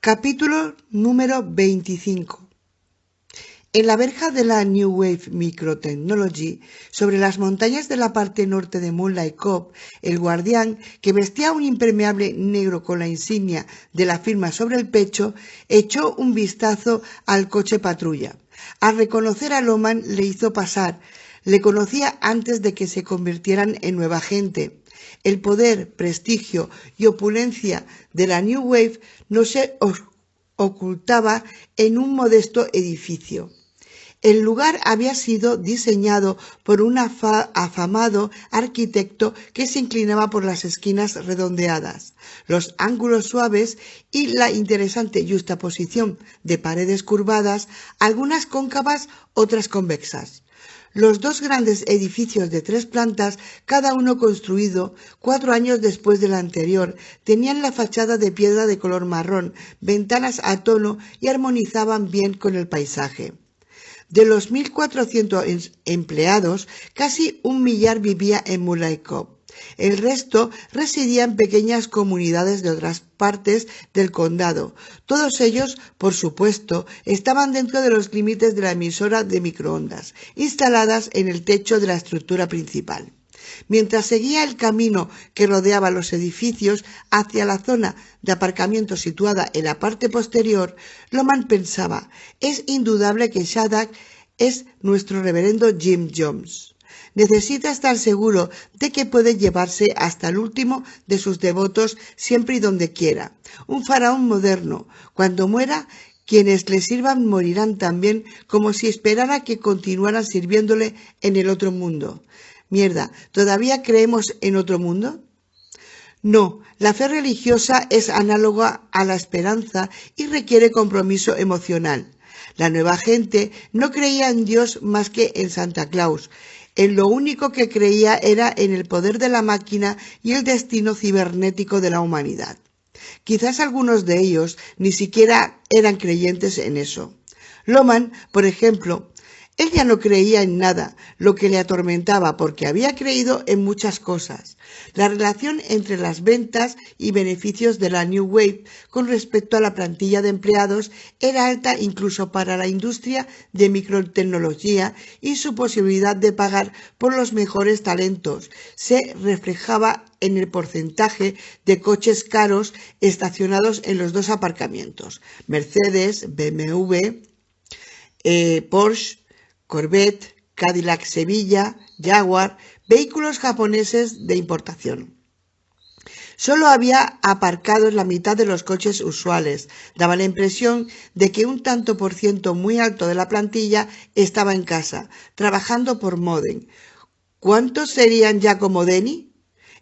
Capítulo número 25. En la verja de la New Wave Microtechnology, sobre las montañas de la parte norte de Moonlight Cove, el guardián, que vestía un impermeable negro con la insignia de la firma sobre el pecho, echó un vistazo al coche patrulla. Al reconocer a Loman le hizo pasar. Le conocía antes de que se convirtieran en nueva gente. El poder, prestigio y opulencia de la New Wave no se ocultaba en un modesto edificio. El lugar había sido diseñado por un afamado arquitecto que se inclinaba por las esquinas redondeadas, los ángulos suaves y la interesante yuxtaposición de paredes curvadas, algunas cóncavas, otras convexas. Los dos grandes edificios de 3 plantas, cada uno construido 4 años después del anterior, tenían la fachada de piedra de color marrón, ventanas a tono y armonizaban bien con el paisaje. De los 1.400 empleados, casi 1 millar vivía en Moonlight Cove. El resto residía en pequeñas comunidades de otras partes del condado. Todos ellos, por supuesto, estaban dentro de los límites de la emisora de microondas, instaladas en el techo de la estructura principal. Mientras seguía el camino que rodeaba los edificios hacia la zona de aparcamiento situada en la parte posterior, Loman pensaba: es indudable que Shadrach es nuestro reverendo Jim Jones. Necesita estar seguro de que puede llevarse hasta el último de sus devotos siempre y donde quiera. Un faraón moderno. Cuando muera, quienes le sirvan morirán también, como si esperara que continuaran sirviéndole en el otro mundo. Mierda, ¿todavía creemos en otro mundo? No, la fe religiosa es análoga a la esperanza y requiere compromiso emocional. La nueva gente no creía en Dios más que en Santa Claus. En lo único que creía era en el poder de la máquina y el destino cibernético de la humanidad. Quizás algunos de ellos ni siquiera eran creyentes en eso. Loman, por ejemplo, él ya no creía en nada, lo que le atormentaba, porque había creído en muchas cosas. La relación entre las ventas y beneficios de la New Wave con respecto a la plantilla de empleados era alta incluso para la industria de microtecnología, y su posibilidad de pagar por los mejores talentos se reflejaba en el porcentaje de coches caros estacionados en los 2 aparcamientos: Mercedes, BMW, Porsche, Corvette, Cadillac Sevilla, Jaguar, vehículos japoneses de importación. Solo había aparcados la mitad de los coches usuales. Daba la impresión de que un tanto por ciento muy alto de la plantilla estaba en casa, trabajando por módem. ¿Cuántos serían ya como Denny?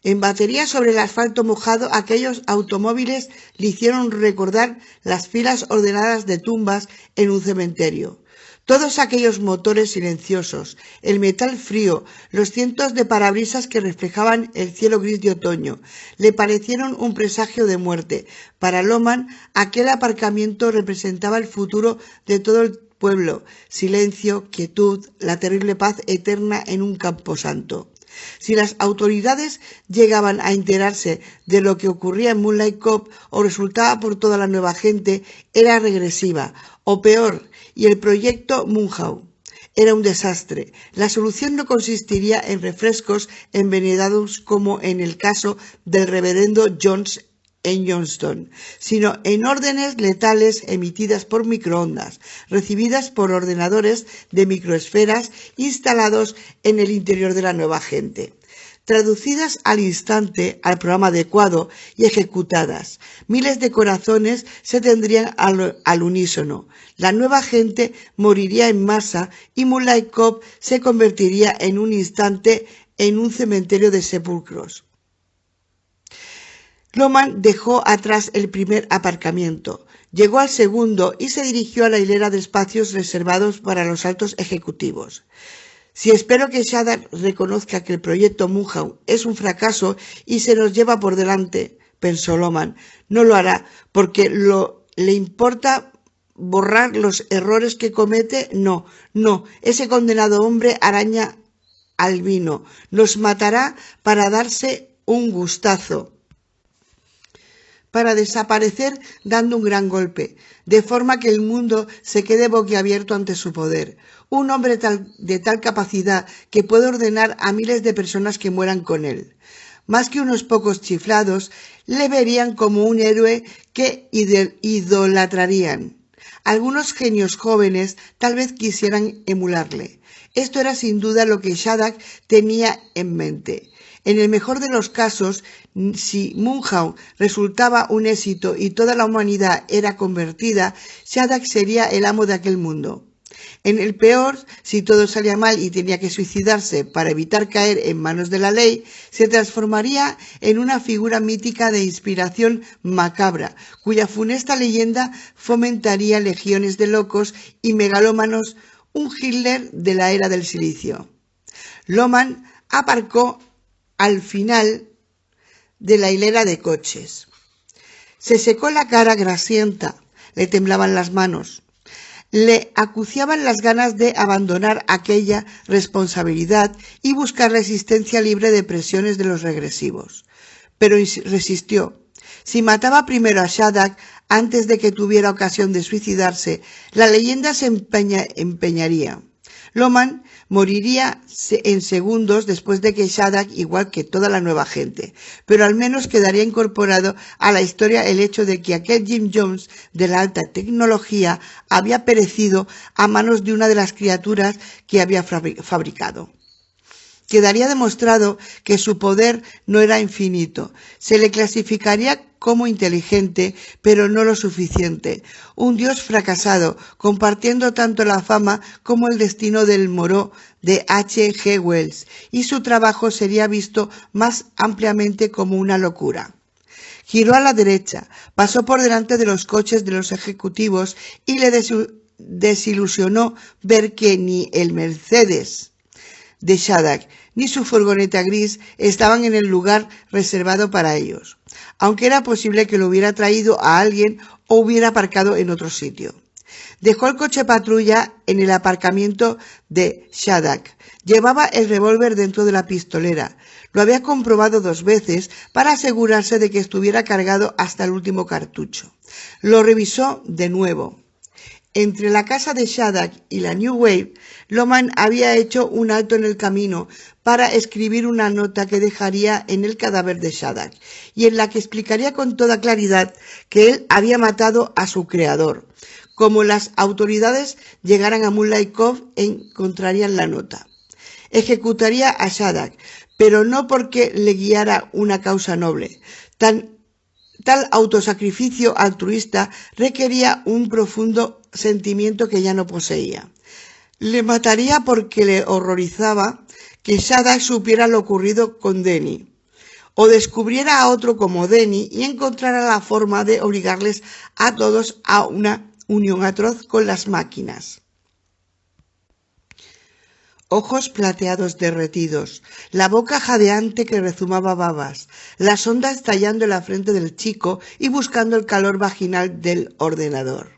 En batería sobre el asfalto mojado, aquellos automóviles le hicieron recordar las filas ordenadas de tumbas en un cementerio. Todos aquellos motores silenciosos, el metal frío, los cientos de parabrisas que reflejaban el cielo gris de otoño, le parecieron un presagio de muerte. Para Loman, aquel aparcamiento representaba el futuro de todo el pueblo: silencio, quietud, la terrible paz eterna en un camposanto. Si las autoridades llegaban a enterarse de lo que ocurría en Moonlight Cove, o resultaba por toda la nueva gente, era regresiva, o peor, y el proyecto Munhau era un desastre. La solución no consistiría en refrescos envenenados como en el caso del reverendo Jones en Johnston, sino en órdenes letales emitidas por microondas, recibidas por ordenadores de microesferas instalados en el interior de la nueva gente, traducidas al instante al programa adecuado y ejecutadas. Miles de corazones se tendrían al unísono. La nueva gente moriría en masa y Moonlight Cove se convertiría en un instante en un cementerio de sepulcros. Loman dejó atrás el primer aparcamiento, llegó al segundo y se dirigió a la hilera de espacios reservados para los altos ejecutivos. Si espero que Shadrach reconozca que el proyecto Munhau es un fracaso y se nos lleva por delante, pensó Loman, no lo hará porque le importa borrar los errores que comete. No, ese condenado hombre araña albino nos matará para darse un gustazo. para desaparecer dando un gran golpe, de forma que el mundo se quede boquiabierto ante su poder. Un hombre de tal capacidad que puede ordenar a miles de personas que mueran con él. Más que unos pocos chiflados, le verían como un héroe que idolatrarían. Algunos genios jóvenes tal vez quisieran emularle. Esto era sin duda lo que Shattuck tenía en mente. En el mejor de los casos, si Munchausen resultaba un éxito y toda la humanidad era convertida, Shattuck sería el amo de aquel mundo. En el peor, si todo salía mal y tenía que suicidarse para evitar caer en manos de la ley, se transformaría en una figura mítica de inspiración macabra, cuya funesta leyenda fomentaría legiones de locos y megalómanos, un Hitler de la era del silicio. Loman aparcó al final de la hilera de coches. Se secó la cara grasienta, le temblaban las manos. Le acuciaban las ganas de abandonar aquella responsabilidad y buscar la existencia libre de presiones de los regresivos. Pero resistió. Si mataba primero a Shattuck antes de que tuviera ocasión de suicidarse, la leyenda se empeñaría. Loman moriría en segundos después de que Shattuck, igual que toda la nueva gente, pero al menos quedaría incorporado a la historia el hecho de que aquel Jim Jones de la alta tecnología había perecido a manos de una de las criaturas que había fabricado. Quedaría demostrado que su poder no era infinito. Se le clasificaría como inteligente, pero no lo suficiente. Un dios fracasado, compartiendo tanto la fama como el destino del Moró de H. G. Wells, y su trabajo sería visto más ampliamente como una locura. Giró a la derecha, pasó por delante de los coches de los ejecutivos y le desilusionó ver que ni el Mercedes de Shattuck ni su furgoneta gris estaban en el lugar reservado para ellos, aunque era posible que lo hubiera traído a alguien o hubiera aparcado en otro sitio. Dejó el coche patrulla en el aparcamiento de Shattuck. Llevaba el revólver dentro de la pistolera. Lo había comprobado 2 veces para asegurarse de que estuviera cargado hasta el último cartucho. Lo revisó de nuevo. Entre la casa de Shattuck y la New Wave, Loman había hecho un alto en el camino para escribir una nota que dejaría en el cadáver de Shattuck y en la que explicaría con toda claridad que él había matado a su creador. Como las autoridades llegaran a Moonlight Cove, encontrarían la nota. Ejecutaría a Shattuck, pero no porque le guiara una causa noble. Tal autosacrificio altruista requería un profundo sentimiento que ya no poseía. Le mataría porque le horrorizaba que Shattuck supiera lo ocurrido con Denny, o descubriera a otro como Denny y encontrara la forma de obligarles a todos a una unión atroz con las máquinas. Ojos plateados derretidos, la boca jadeante que rezumaba babas, las ondas estallando en la frente del chico y buscando el calor vaginal del ordenador.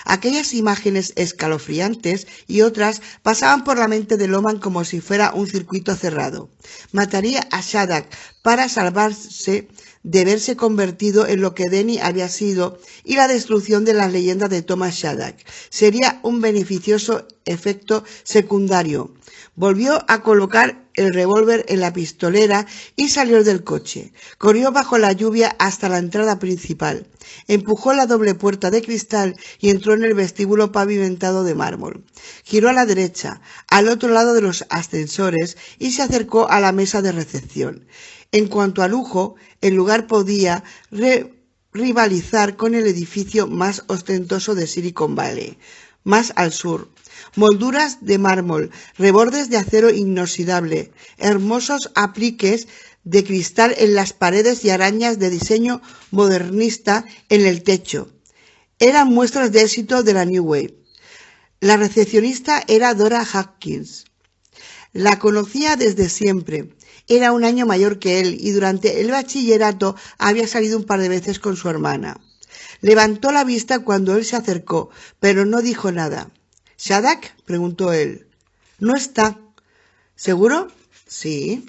Aquellas imágenes escalofriantes y otras pasaban por la mente de Loman como si fuera un circuito cerrado. Mataría a Shattuck para salvarse de verse convertido en lo que Denny había sido y la destrucción de la leyenda de Thomas Shattuck. Sería un beneficioso efecto secundario. Volvió a colocar el revólver en la pistolera y salió del coche. Corrió bajo la lluvia hasta la entrada principal. Empujó la doble puerta de cristal y entró en el vestíbulo pavimentado de mármol. Giró a la derecha, al otro lado de los ascensores, y se acercó a la mesa de recepción. En cuanto a lujo, el lugar podía rivalizar con el edificio más ostentoso de Silicon Valley, más al sur. Molduras de mármol, rebordes de acero inoxidable, hermosos apliques de cristal en las paredes y arañas de diseño modernista en el techo. Eran muestras de éxito de la New Wave. La recepcionista era Dora Hawkins. La conocía desde siempre. Era un año mayor que él y durante el bachillerato había salido un par de veces con su hermana. Levantó la vista cuando él se acercó, pero no dijo nada. ¿Shattuck?, preguntó él. No está. ¿Seguro? Sí.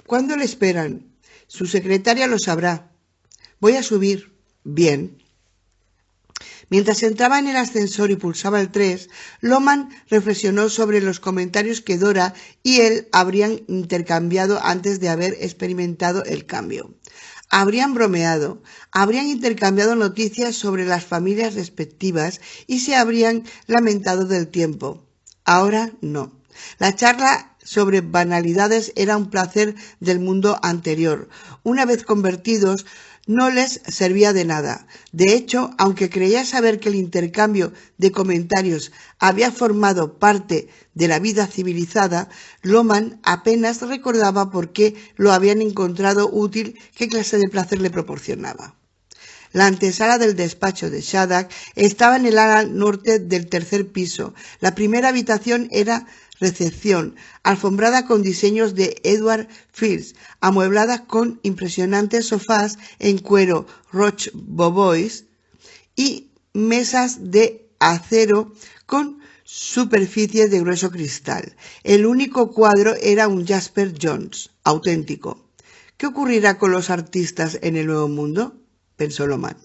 ¿Cuándo le esperan? Su secretaria lo sabrá. Voy a subir. Bien. Mientras entraba en el ascensor y pulsaba el 3, Loman reflexionó sobre los comentarios que Dora y él habrían intercambiado antes de haber experimentado el cambio. Habrían bromeado, habrían intercambiado noticias sobre las familias respectivas y se habrían lamentado del tiempo. Ahora no. La charla sobre banalidades era un placer del mundo anterior. Una vez convertidos, no les servía de nada. De hecho, aunque creía saber que el intercambio de comentarios había formado parte de la vida civilizada, Loman apenas recordaba por qué lo habían encontrado útil, qué clase de placer le proporcionaba. La antesala del despacho de Shattuck estaba en el ala norte del tercer piso. La primera habitación era recepción, alfombrada con diseños de Edward Fields, amueblada con impresionantes sofás en cuero Roche Beaubois y mesas de acero con superficie de grueso cristal. El único cuadro era un Jasper Johns, auténtico. ¿Qué ocurrirá con los artistas en el Nuevo Mundo?, pensó Loman.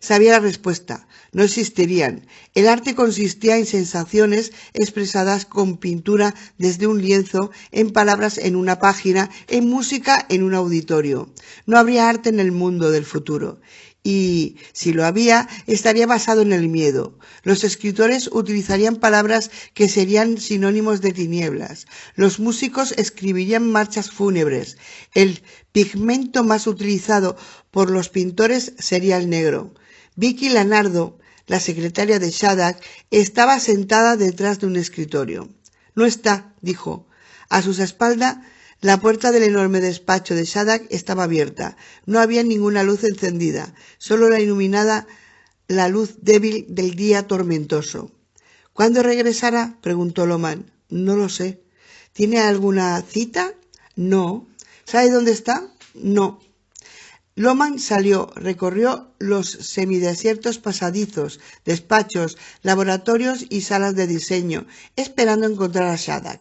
Sabía la respuesta. No existirían. El arte consistía en sensaciones expresadas con pintura desde un lienzo, en palabras en una página, en música en un auditorio. No habría arte en el mundo del futuro. Y, si lo había, estaría basado en el miedo. Los escritores utilizarían palabras que serían sinónimos de tinieblas. Los músicos escribirían marchas fúnebres. El pigmento más utilizado por los pintores sería el negro. Vicky Lanardo, la secretaria de Shattuck, estaba sentada detrás de un escritorio. «No está», dijo. A sus espaldas, la puerta del enorme despacho de Shattuck estaba abierta. No había ninguna luz encendida, solo la iluminada la luz débil del día tormentoso. «¿Cuándo regresará?», preguntó Loman. «No lo sé». «¿Tiene alguna cita?». «No». «¿Sabe dónde está?». «No». Loman salió, recorrió los semidesiertos pasadizos, despachos, laboratorios y salas de diseño, esperando encontrar a Shattuck.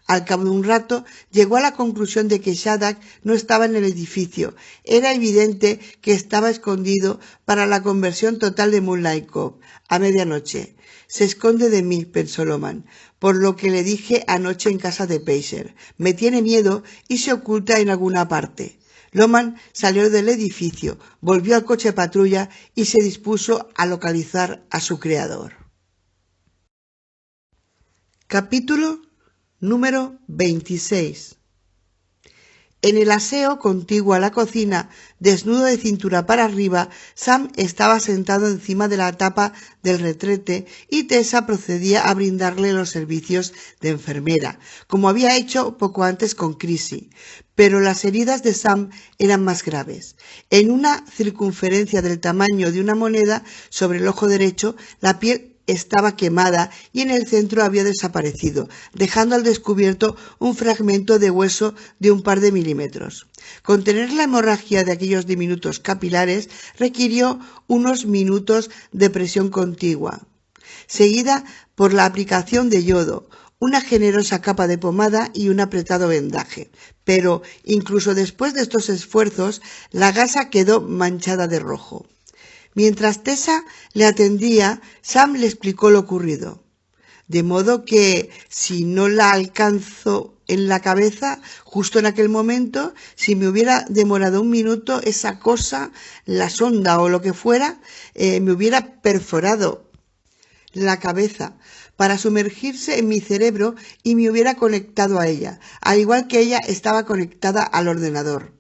Al cabo de un rato, llegó a la conclusión de que Shattuck no estaba en el edificio. Era evidente que estaba escondido para la conversión total de Moonlight Cove, a medianoche. «Se esconde de mí», pensó Loman, «por lo que le dije anoche en casa de Pacer. Me tiene miedo y se oculta en alguna parte». Loman salió del edificio, volvió al coche patrulla y se dispuso a localizar a su creador. Capítulo número 26. En el aseo contiguo a la cocina, desnudo de cintura para arriba, Sam estaba sentado encima de la tapa del retrete y Tessa procedía a brindarle los servicios de enfermera, como había hecho poco antes con Chrissy. Pero las heridas de Sam eran más graves. En una circunferencia del tamaño de una moneda sobre el ojo derecho, la piel estaba quemada y en el centro había desaparecido, dejando al descubierto un fragmento de hueso de un par de milímetros. Contener la hemorragia de aquellos diminutos capilares requirió unos minutos de presión contigua, seguida por la aplicación de yodo, una generosa capa de pomada y un apretado vendaje. Pero, incluso después de estos esfuerzos, la gasa quedó manchada de rojo. Mientras Tessa le atendía, Sam le explicó lo ocurrido. «De modo que, si no la alcanzo en la cabeza, justo en aquel momento, si me hubiera demorado un minuto, esa cosa, la sonda o lo que fuera, me hubiera perforado la cabeza para sumergirse en mi cerebro y me hubiera conectado a ella, al igual que ella estaba conectada al ordenador».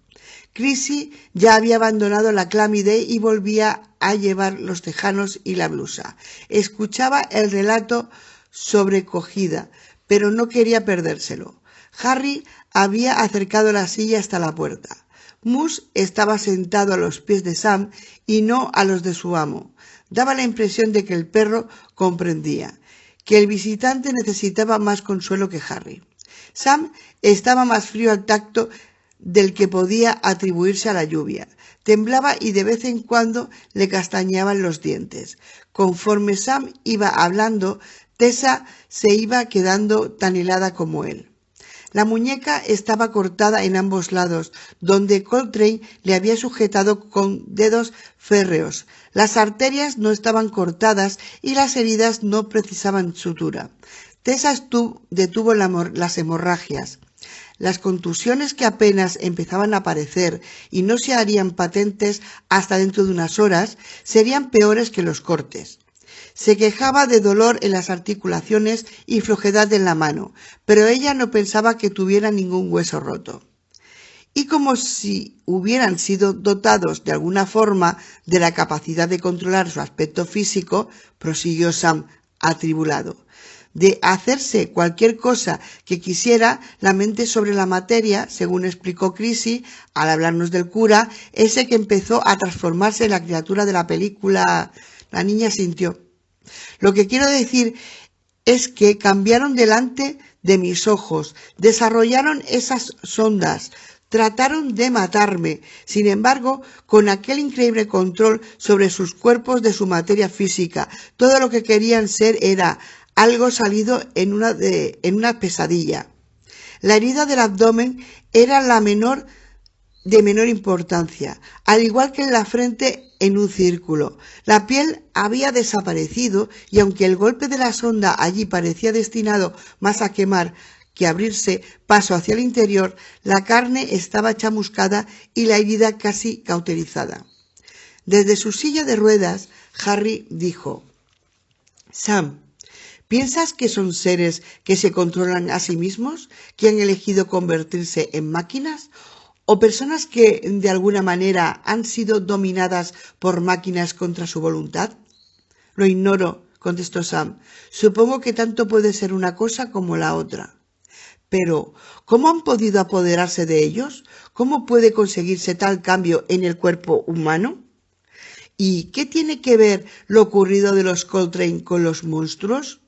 Chrissy ya había abandonado la Clamide y volvía a llevar los tejanos y la blusa. Escuchaba el relato sobrecogida, pero no quería perdérselo. Harry había acercado la silla hasta la puerta. Moose estaba sentado a los pies de Sam y no a los de su amo. Daba la impresión de que el perro comprendía que el visitante necesitaba más consuelo que Harry. Sam estaba más frío al tacto del que podía atribuirse a la lluvia. Temblaba y de vez en cuando le castañeaban los dientes. Conforme Sam iba hablando, Tessa se iba quedando tan helada como él. La muñeca estaba cortada en ambos lados, donde Coltrane le había sujetado con dedos férreos. Las arterias no estaban cortadas y las heridas no precisaban sutura. Tessa detuvo las hemorragias. Las contusiones, que apenas empezaban a aparecer y no se harían patentes hasta dentro de unas horas, serían peores que los cortes. Se quejaba de dolor en las articulaciones y flojedad en la mano, pero ella no pensaba que tuviera ningún hueso roto. Y como si hubieran sido dotados de alguna forma de la capacidad de controlar su aspecto físico, prosiguió Sam atribulado, de hacerse cualquier cosa que quisiera la mente sobre la materia, según explicó Chrissy al hablarnos del cura, ese que empezó a transformarse en la criatura de la película. La niña sintió. Lo que quiero decir es que cambiaron delante de mis ojos, desarrollaron esas sondas, trataron de matarme. Sin embargo, con aquel increíble control sobre sus cuerpos de su materia física, todo lo que querían ser era algo salido en una pesadilla. La herida del abdomen era de menor importancia, al igual que en la frente en un círculo. La piel había desaparecido y aunque el golpe de la sonda allí parecía destinado más a quemar que a abrirse paso hacia el interior, la carne estaba chamuscada y la herida casi cauterizada. Desde su silla de ruedas, Harry dijo: «Sam, ¿piensas que son seres que se controlan a sí mismos, que han elegido convertirse en máquinas? ¿O personas que, de alguna manera, han sido dominadas por máquinas contra su voluntad?» «Lo ignoro», contestó Sam. «Supongo que tanto puede ser una cosa como la otra». «Pero, ¿cómo han podido apoderarse de ellos? ¿Cómo puede conseguirse tal cambio en el cuerpo humano? ¿Y qué tiene que ver lo ocurrido de los Coltrane con los monstruos?»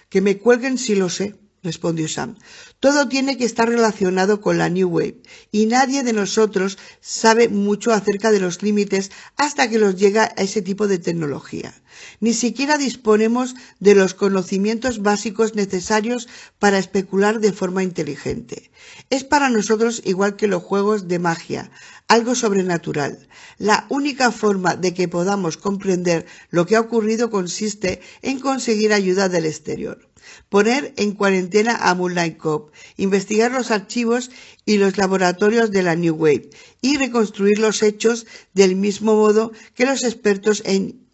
«Que me cuelguen si lo sé», respondió Sam. «Todo tiene que estar relacionado con la New Wave, y nadie de nosotros sabe mucho acerca de los límites hasta que los llega a ese tipo de tecnología. Ni siquiera disponemos de los conocimientos básicos necesarios para especular de forma inteligente. Es para nosotros igual que los juegos de magia, algo sobrenatural. La única forma de que podamos comprender lo que ha ocurrido consiste en conseguir ayuda del exterior. Poner en cuarentena a Moonlight Cove, investigar los archivos y los laboratorios de la New Wave y reconstruir los hechos del mismo modo que los expertos en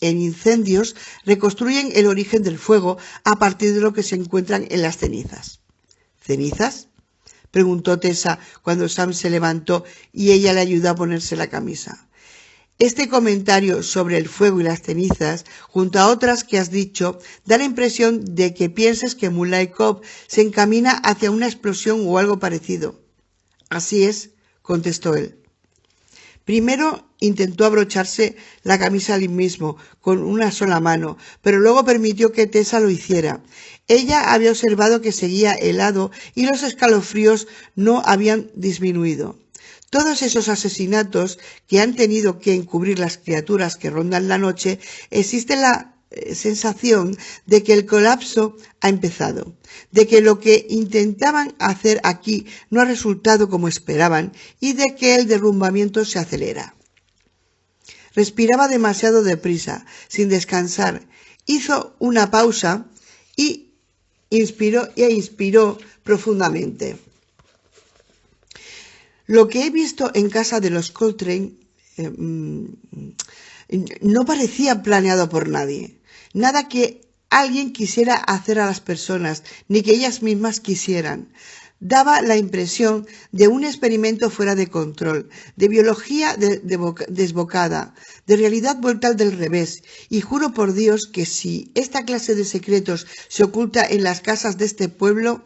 incendios reconstruyen el origen del fuego a partir de lo que se encuentran en las cenizas». «¿Cenizas?», preguntó Tessa cuando Sam se levantó y ella le ayudó a ponerse la camisa. Este comentario sobre el fuego y las cenizas, junto a otras que has dicho, da la impresión de que pienses que Moonlight Cove se encamina hacia una explosión o algo parecido. «Así es», contestó él. Primero intentó abrocharse la camisa él mismo, con una sola mano, pero luego permitió que Tessa lo hiciera. Ella había observado que seguía helado y los escalofríos no habían disminuido. Todos esos asesinatos que han tenido que encubrir las criaturas que rondan la noche, existe la sensación de que el colapso ha empezado, de que lo que intentaban hacer aquí no ha resultado como esperaban y de que el derrumbamiento se acelera. Respiraba demasiado deprisa, sin descansar. Hizo una pausa y inspiró profundamente. «Lo que he visto en casa de los Coltrane no parecía planeado por nadie. Nada que alguien quisiera hacer a las personas, ni que ellas mismas quisieran. Daba la impresión de un experimento fuera de control, de biología desbocada, de realidad vuelta del revés. Y juro por Dios que si esta clase de secretos se oculta en las casas de este pueblo,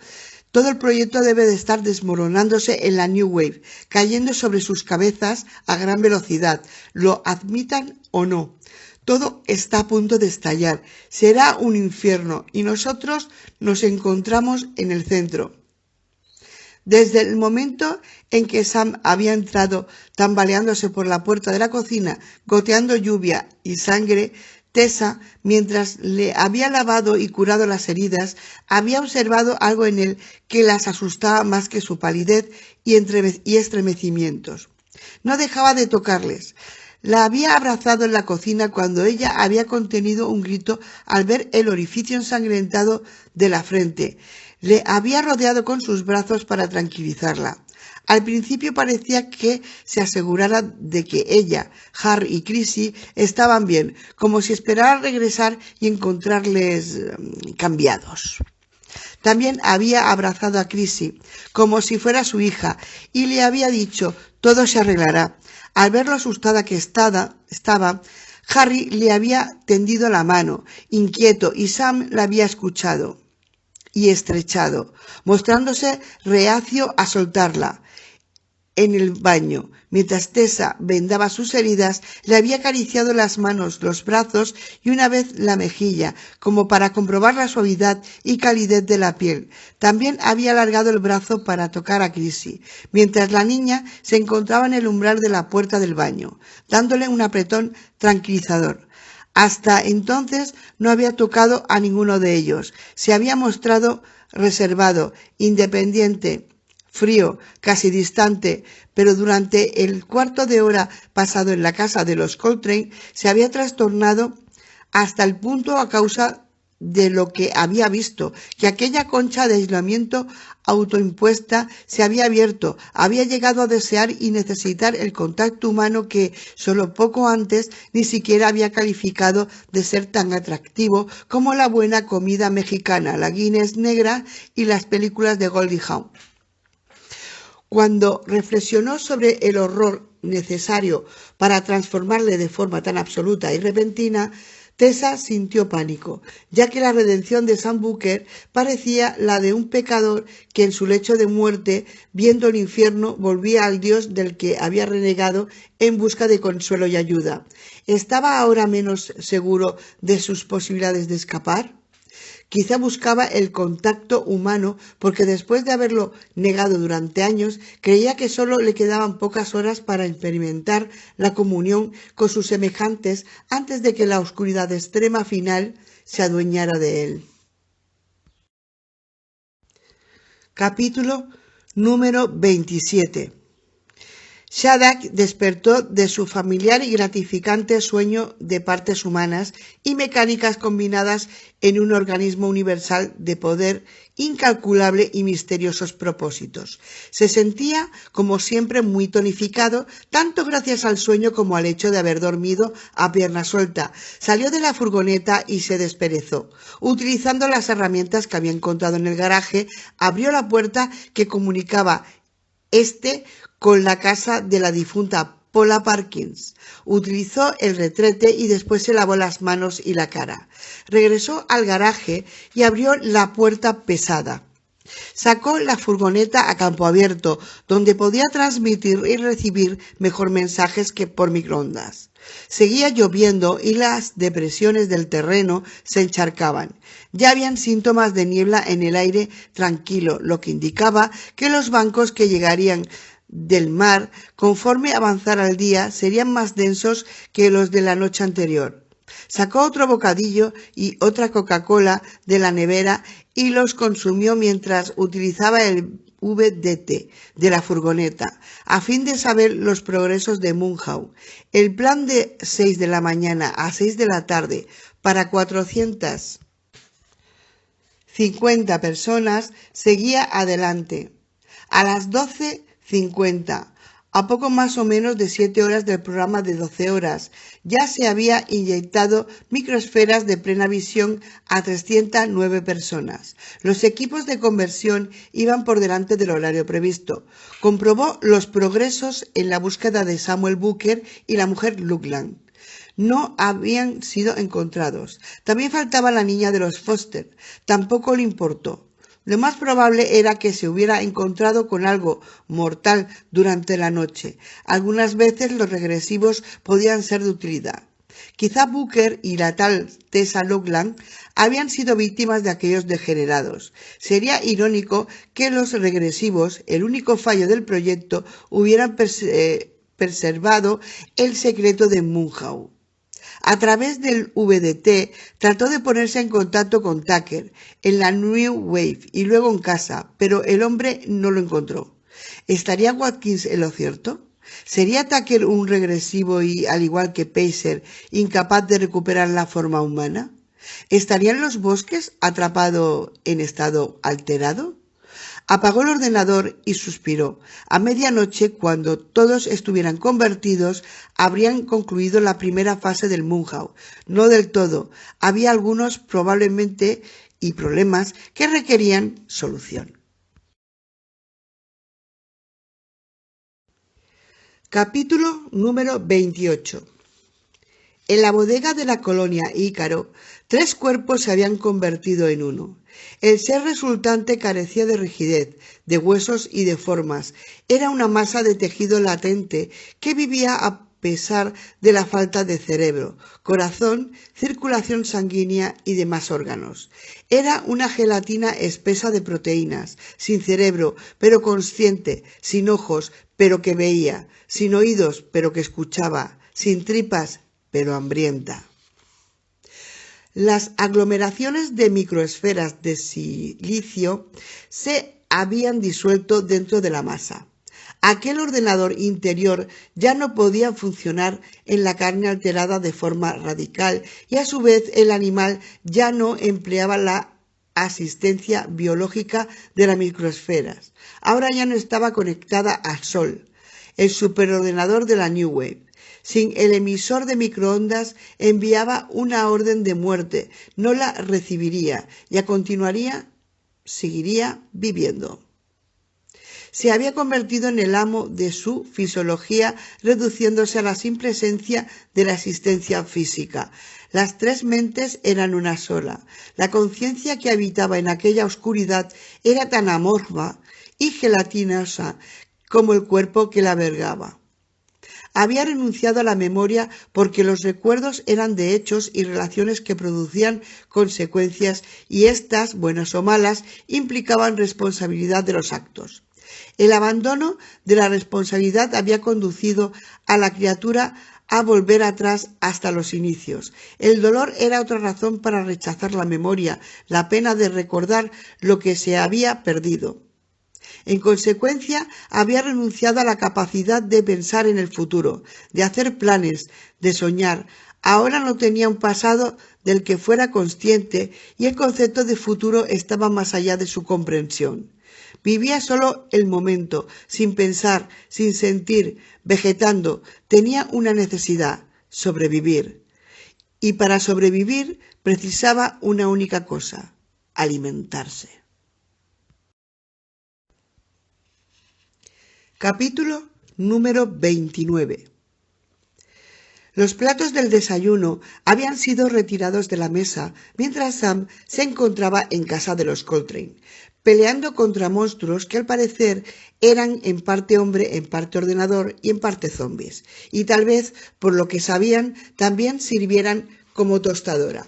todo el proyecto debe de estar desmoronándose en la New Wave, cayendo sobre sus cabezas a gran velocidad, lo admitan o no. Todo está a punto de estallar. Será un infierno y nosotros nos encontramos en el centro». Desde el momento en que Sam había entrado tambaleándose por la puerta de la cocina, goteando lluvia y sangre, Tessa, mientras le había lavado y curado las heridas, había observado algo en él que las asustaba más que su palidez y estremecimientos. No dejaba de tocarles. La había abrazado en la cocina cuando ella había contenido un grito al ver el orificio ensangrentado de la frente. Le había rodeado con sus brazos para tranquilizarla. Al principio parecía que se asegurara de que ella, Harry y Chrissy estaban bien, como si esperara regresar y encontrarles cambiados. También había abrazado a Chrissy, como si fuera su hija, y le había dicho, todo se arreglará. Al ver lo asustada que estaba, Harry le había tendido la mano, inquieto, y Sam la había escuchado y estrechado, mostrándose reacio a soltarla. En el baño, mientras Tessa vendaba sus heridas, le había acariciado las manos, los brazos y una vez la mejilla, como para comprobar la suavidad y calidez de la piel. También había alargado el brazo para tocar a Chrissy, mientras la niña se encontraba en el umbral de la puerta del baño, dándole un apretón tranquilizador. Hasta entonces no había tocado a ninguno de ellos. Se había mostrado reservado, independiente, frío, casi distante, pero durante el cuarto de hora pasado en la casa de los Coltrane se había trastornado hasta el punto a causa de lo que había visto, que aquella concha de aislamiento autoimpuesta se había abierto, había llegado a desear y necesitar el contacto humano que solo poco antes ni siquiera había calificado de ser tan atractivo como la buena comida mexicana, la Guinness negra y las películas de Goldie Hawn. Cuando reflexionó sobre el horror necesario para transformarle de forma tan absoluta y repentina, Tessa sintió pánico, ya que la redención de Sam Booker parecía la de un pecador que en su lecho de muerte, viendo el infierno, volvía al Dios del que había renegado en busca de consuelo y ayuda. ¿Estaba ahora menos seguro de sus posibilidades de escapar? Quizá buscaba el contacto humano porque después de haberlo negado durante años, creía que solo le quedaban pocas horas para experimentar la comunión con sus semejantes antes de que la oscuridad extrema final se adueñara de él. Capítulo número 27. Shattuck despertó de su familiar y gratificante sueño de partes humanas y mecánicas combinadas en un organismo universal de poder incalculable y misteriosos propósitos. Se sentía, como siempre, muy tonificado, tanto gracias al sueño como al hecho de haber dormido a pierna suelta. Salió de la furgoneta y se desperezó. Utilizando las herramientas que había encontrado en el garaje, abrió la puerta que comunicaba con la casa de la difunta Paula Parkins. Utilizó el retrete y después se lavó las manos y la cara. Regresó al garaje y abrió la puerta pesada. Sacó la furgoneta a campo abierto, donde podía transmitir y recibir mejor mensajes que por microondas. Seguía lloviendo y las depresiones del terreno se encharcaban. Ya habían síntomas de niebla en el aire tranquilo, lo que indicaba que los bancos que llegarían del mar, conforme avanzara el día, serían más densos que los de la noche anterior. Sacó otro bocadillo y otra Coca-Cola de la nevera y los consumió mientras utilizaba el VDT de la furgoneta, a fin de saber los progresos de Munhau. El plan de 6 de la mañana a 6 de la tarde para 450 personas seguía adelante. A las 12:50, a poco más o menos de 7 horas del programa de 12 horas, ya se había inyectado microesferas de plena visión a 309 personas. Los equipos de conversión iban por delante del horario previsto. Comprobó los progresos en la búsqueda de Samuel Booker y la mujer Luckland. No habían sido encontrados. También faltaba la niña de los Foster. Tampoco le importó. Lo más probable era que se hubiera encontrado con algo mortal durante la noche. Algunas veces los regresivos podían ser de utilidad. Quizá Booker y la tal Tessa Luckland habían sido víctimas de aquellos degenerados. Sería irónico que los regresivos, el único fallo del proyecto, hubieran preservado el secreto de Munhau. A través del VDT trató de ponerse en contacto con Tucker en la New Wave y luego en casa, pero el hombre no lo encontró. ¿Estaría Watkins en lo cierto? ¿Sería Tucker un regresivo y, al igual que Pacer, incapaz de recuperar la forma humana? ¿Estaría en los bosques atrapado en estado alterado? Apagó el ordenador y suspiró. A medianoche, cuando todos estuvieran convertidos, habrían concluido la primera fase del Munhau. No del todo. Había algunos probablemente y problemas que requerían solución. Capítulo número 28. En la bodega de la colonia Ícaro, 3 cuerpos se habían convertido en uno. El ser resultante carecía de rigidez, de huesos y de formas. Era una masa de tejido latente que vivía a pesar de la falta de cerebro, corazón, circulación sanguínea y demás órganos. Era una gelatina espesa de proteínas, sin cerebro, pero consciente, sin ojos, pero que veía, sin oídos, pero que escuchaba, sin tripas, pero hambrienta. Las aglomeraciones de microesferas de silicio se habían disuelto dentro de la masa. Aquel ordenador interior ya no podía funcionar en la carne alterada de forma radical y a su vez el animal ya no empleaba la asistencia biológica de las microesferas. Ahora ya no estaba conectada al Sol, el superordenador de la New Wave. Sin el emisor de microondas enviaba una orden de muerte, no la recibiría y a continuación seguiría viviendo. Se había convertido en el amo de su fisiología, reduciéndose a la simple esencia de la existencia física. Las 3 mentes eran una sola. La conciencia que habitaba en aquella oscuridad era tan amorfa y gelatinosa como el cuerpo que la albergaba. Había renunciado a la memoria porque los recuerdos eran de hechos y relaciones que producían consecuencias y éstas, buenas o malas, implicaban responsabilidad de los actos. El abandono de la responsabilidad había conducido a la criatura a volver atrás hasta los inicios. El dolor era otra razón para rechazar la memoria, la pena de recordar lo que se había perdido. En consecuencia, había renunciado a la capacidad de pensar en el futuro, de hacer planes, de soñar. Ahora no tenía un pasado del que fuera consciente y el concepto de futuro estaba más allá de su comprensión. Vivía solo el momento, sin pensar, sin sentir, vegetando. Tenía una necesidad: sobrevivir. Y para sobrevivir precisaba una única cosa: alimentarse. Capítulo número 29. Los platos del desayuno habían sido retirados de la mesa mientras Sam se encontraba en casa de los Coltrane, peleando contra monstruos que al parecer eran en parte hombre, en parte ordenador y en parte zombies, y tal vez, por lo que sabían, también sirvieran como tostadora.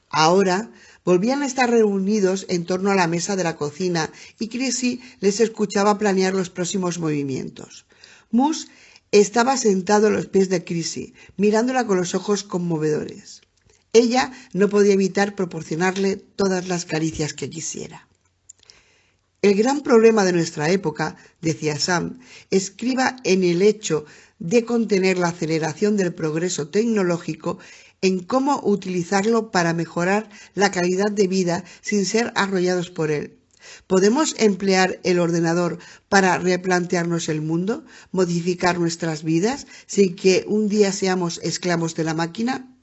Ahora volvían a estar reunidos en torno a la mesa de la cocina y Chrissy les escuchaba planear los próximos movimientos. Moose estaba sentado a los pies de Chrissy, mirándola con los ojos conmovedores. Ella no podía evitar proporcionarle todas las caricias que quisiera. El gran problema de nuestra época, decía Sam, estriba en el hecho de contener la aceleración del progreso tecnológico en cómo utilizarlo para mejorar la calidad de vida sin ser arrollados por él. ¿Podemos emplear el ordenador para replantearnos el mundo, modificar nuestras vidas, sin que un día seamos esclavos de la máquina?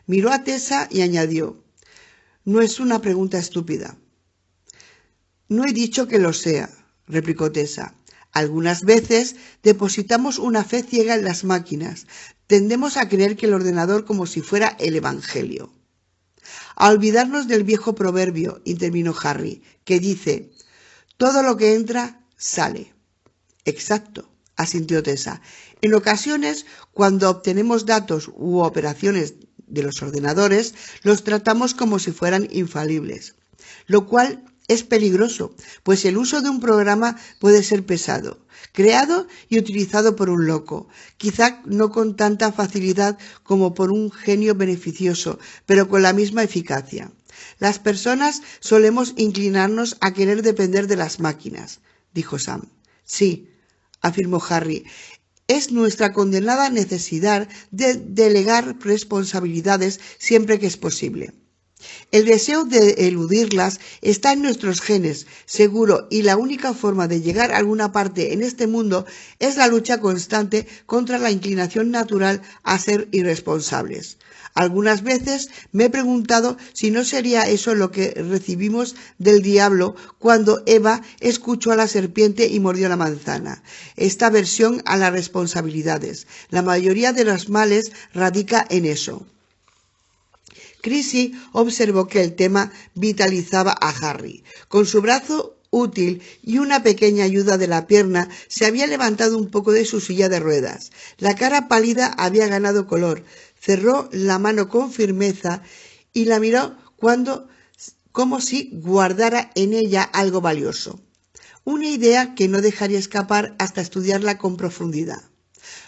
Miró a Tessa y añadió: «No es una pregunta estúpida». «No he dicho que lo sea», replicó Tessa. «Algunas veces depositamos una fe ciega en las máquinas. Tendemos a creer que el ordenador como si fuera el Evangelio». «A olvidarnos del viejo proverbio», intervino Harry, que dice: «Todo lo que entra, sale». «Exacto», asintió Tessa. «En ocasiones, cuando obtenemos datos u operaciones de los ordenadores, los tratamos como si fueran infalibles, lo cual es peligroso, pues el uso de un programa puede ser pesado, creado y utilizado por un loco, quizá no con tanta facilidad como por un genio beneficioso, pero con la misma eficacia. Las personas solemos inclinarnos a querer depender de las máquinas, dijo Sam. Sí, afirmó Harry, es nuestra condenada necesidad de delegar responsabilidades siempre que es posible. El deseo de eludirlas está en nuestros genes, seguro, y la única forma de llegar a alguna parte en este mundo es la lucha constante contra la inclinación natural a ser irresponsables. Algunas veces me he preguntado si no sería eso lo que recibimos del diablo cuando Eva escuchó a la serpiente y mordió la manzana. Esta aversión a las responsabilidades. La mayoría de los males radica en eso. Chrissy observó que el tema vitalizaba a Harry. Con su brazo útil y una pequeña ayuda de la pierna, se había levantado un poco de su silla de ruedas. La cara pálida había ganado color. Cerró la mano con firmeza y la miró como si guardara en ella algo valioso. Una idea que no dejaría escapar hasta estudiarla con profundidad.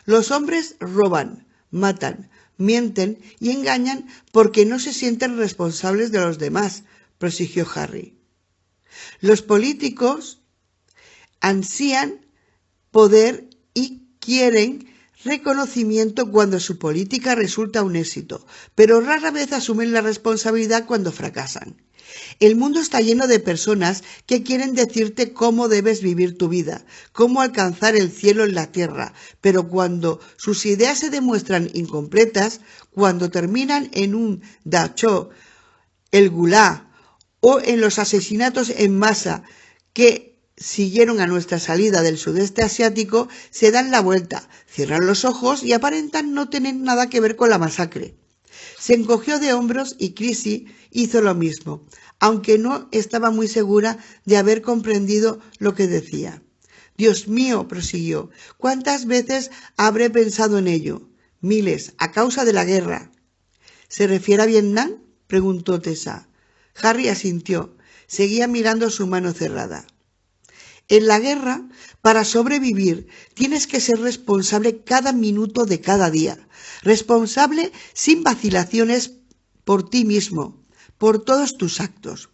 Los hombres roban, matan, mienten y engañan porque no se sienten responsables de los demás, prosiguió Harry. Los políticos ansían poder y quieren reconocimiento cuando su política resulta un éxito, pero rara vez asumen la responsabilidad cuando fracasan. El mundo está lleno de personas que quieren decirte cómo debes vivir tu vida, cómo alcanzar el cielo en la tierra, pero cuando sus ideas se demuestran incompletas, cuando terminan en un Dachau, el Gulag o en los asesinatos en masa que siguieron a nuestra salida del sudeste asiático, se dan la vuelta, cierran los ojos y aparentan no tener nada que ver con la masacre. Se encogió de hombros y Chrissy hizo lo mismo, aunque no estaba muy segura de haber comprendido lo que decía. Dios mío, prosiguió, ¿cuántas veces habré pensado en ello? Miles, a causa de la guerra. ¿Se refiere a Vietnam?, preguntó Tessa. Harry asintió. Seguía mirando su mano cerrada. En la guerra, para sobrevivir, tienes que ser responsable cada minuto de cada día. Responsable sin vacilaciones por ti mismo, por todos tus actos.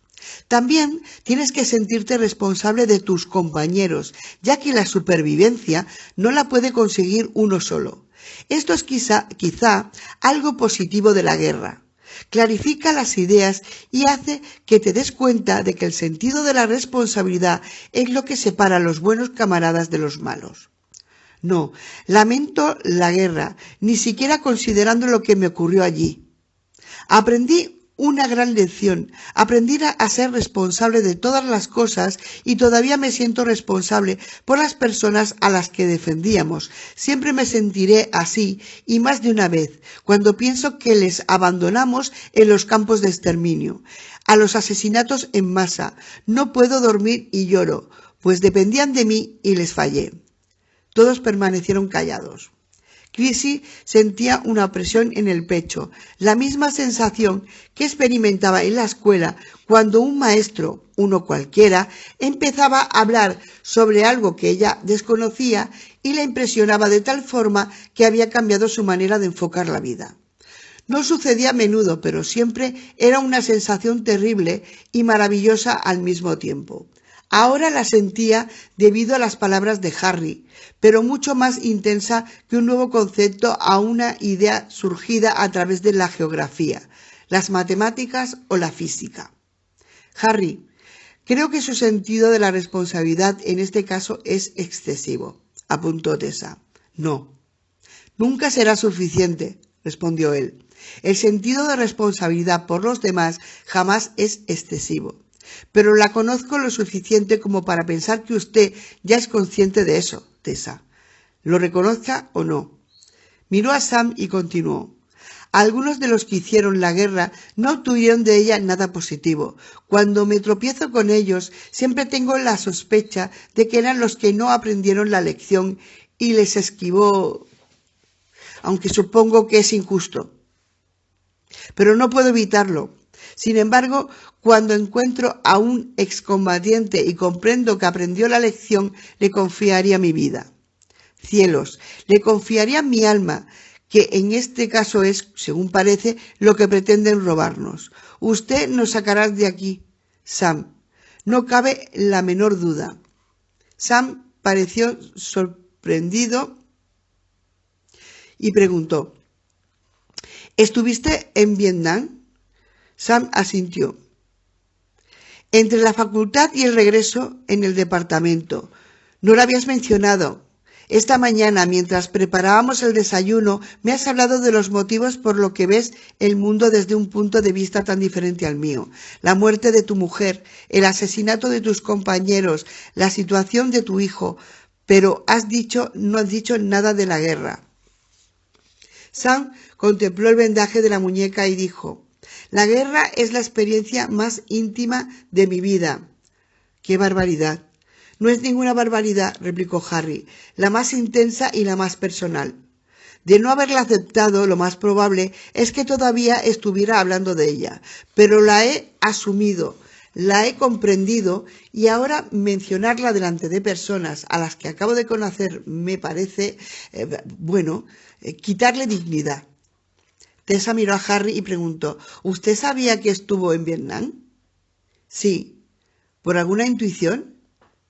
También tienes que sentirte responsable de tus compañeros, ya que la supervivencia no la puede conseguir uno solo. Esto es quizá algo positivo de la guerra. Clarifica las ideas y hace que te des cuenta de que el sentido de la responsabilidad es lo que separa a los buenos camaradas de los malos. No, lamento la guerra, ni siquiera considerando lo que me ocurrió allí. Aprendí una gran lección, aprendí a ser responsable de todas las cosas y todavía me siento responsable por las personas a las que defendíamos. Siempre me sentiré así y más de una vez, cuando pienso que les abandonamos en los campos de exterminio, a los asesinatos en masa. No puedo dormir y lloro, pues dependían de mí y les fallé. Todos permanecieron callados. Chrissy sentía una opresión en el pecho, la misma sensación que experimentaba en la escuela cuando un maestro, uno cualquiera, empezaba a hablar sobre algo que ella desconocía y la impresionaba de tal forma que había cambiado su manera de enfocar la vida. No sucedía a menudo, pero siempre era una sensación terrible y maravillosa al mismo tiempo. Ahora la sentía debido a las palabras de Harry, pero mucho más intensa que un nuevo concepto a una idea surgida a través de la geografía, las matemáticas o la física. Harry, creo que su sentido de la responsabilidad en este caso es excesivo, apuntó Tessa. No, nunca será suficiente, respondió él. El sentido de responsabilidad por los demás jamás es excesivo. Pero la conozco lo suficiente como para pensar que usted ya es consciente de eso, Tessa. ¿Lo reconozca o no? Miró a Sam y continuó. Algunos de los que hicieron la guerra no obtuvieron de ella nada positivo. Cuando me tropiezo con ellos, siempre tengo la sospecha de que eran los que no aprendieron la lección y les esquivó, aunque supongo que es injusto. Pero no puedo evitarlo. Sin embargo, cuando encuentro a un excombatiente y comprendo que aprendió la lección, le confiaría mi vida. Cielos, le confiaría mi alma, que en este caso es, según parece, lo que pretenden robarnos. Usted nos sacará de aquí, Sam. No cabe la menor duda. Sam pareció sorprendido y preguntó: ¿Estuviste en Vietnam? Sam asintió. Entre la facultad y el regreso en el departamento. No lo habías mencionado. Esta mañana, mientras preparábamos el desayuno, me has hablado de los motivos por los que ves el mundo desde un punto de vista tan diferente al mío. La muerte de tu mujer, el asesinato de tus compañeros, la situación de tu hijo, pero no has dicho nada de la guerra. Sam contempló el vendaje de la muñeca y dijo: la guerra es la experiencia más íntima de mi vida. ¡Qué barbaridad! No es ninguna barbaridad, replicó Harry, la más intensa y la más personal. De no haberla aceptado, lo más probable es que todavía estuviera hablando de ella, pero la he asumido, la he comprendido, y ahora mencionarla delante de personas a las que acabo de conocer me parece, quitarle dignidad. Tessa miró a Harry y preguntó: ¿Usted sabía que estuvo en Vietnam? Sí. ¿Por alguna intuición?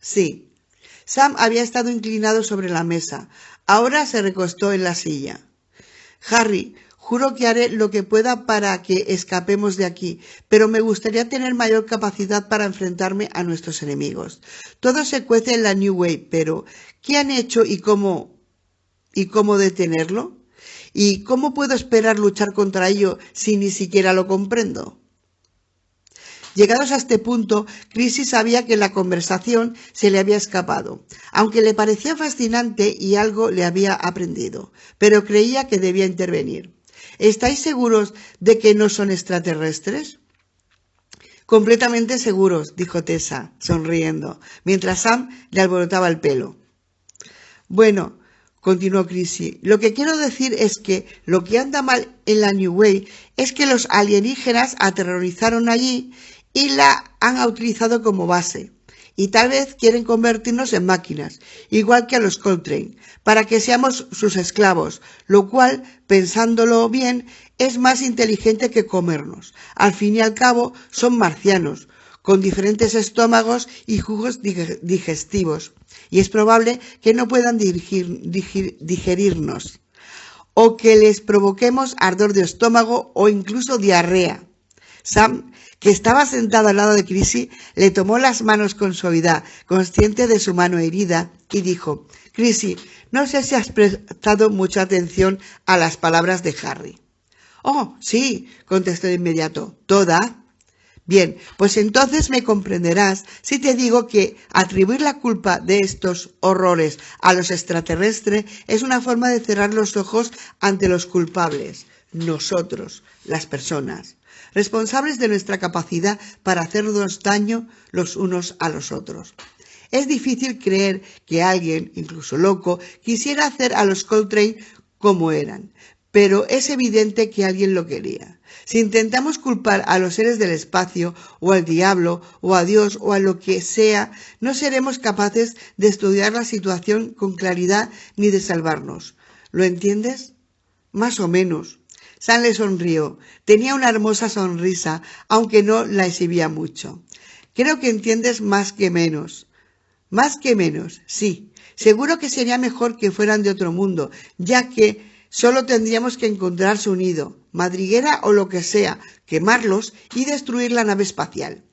Sí. Sam había estado inclinado sobre la mesa. Ahora se recostó en la silla. Harry, juro que haré lo que pueda para que escapemos de aquí, pero me gustaría tener mayor capacidad para enfrentarme a nuestros enemigos. Todo se cuece en la New Wave, pero ¿qué han hecho y cómo detenerlo? ¿Y cómo puedo esperar luchar contra ello si ni siquiera lo comprendo? Llegados a este punto, Chrissy sabía que la conversación se le había escapado, aunque le parecía fascinante y algo le había aprendido, pero creía que debía intervenir. ¿Estáis seguros de que no son extraterrestres? Completamente seguros, dijo Tessa, sonriendo, mientras Sam le alborotaba el pelo. Bueno, continuó Chrissy, lo que quiero decir es que lo que anda mal en la New Wave es que los alienígenas aterrorizaron allí y la han utilizado como base. Y tal vez quieren convertirnos en máquinas, igual que a los Coltrane, para que seamos sus esclavos, lo cual, pensándolo bien, es más inteligente que comernos. Al fin y al cabo, son marcianos, con diferentes estómagos y jugos digestivos, y es probable que no puedan digerirnos, o que les provoquemos ardor de estómago o incluso diarrea. Sam, que estaba sentado al lado de Chrissy, le tomó las manos con suavidad, consciente de su mano herida, y dijo: Chrissy, no sé si has prestado mucha atención a las palabras de Harry. Oh, sí, contestó de inmediato. ¿Toda? Bien, pues entonces me comprenderás si te digo que atribuir la culpa de estos horrores a los extraterrestres es una forma de cerrar los ojos ante los culpables, nosotros, las personas, responsables de nuestra capacidad para hacernos daño los unos a los otros. Es difícil creer que alguien, incluso loco, quisiera hacer a los Coltrane como eran, pero es evidente que alguien lo quería. Si intentamos culpar a los seres del espacio, o al diablo, o a Dios, o a lo que sea, no seremos capaces de estudiar la situación con claridad ni de salvarnos. ¿Lo entiendes? Más o menos. Sam le sonrió. Tenía una hermosa sonrisa, aunque no la exhibía mucho. Creo que entiendes más que menos. Más que menos, sí. Seguro que sería mejor que fueran de otro mundo, ya que solo tendríamos que encontrar su nido, madriguera o lo que sea, quemarlos y destruir la nave espacial.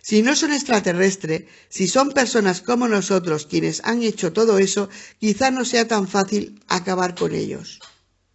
Si no son extraterrestres, si son personas como nosotros quienes han hecho todo eso, quizá no sea tan fácil acabar con ellos.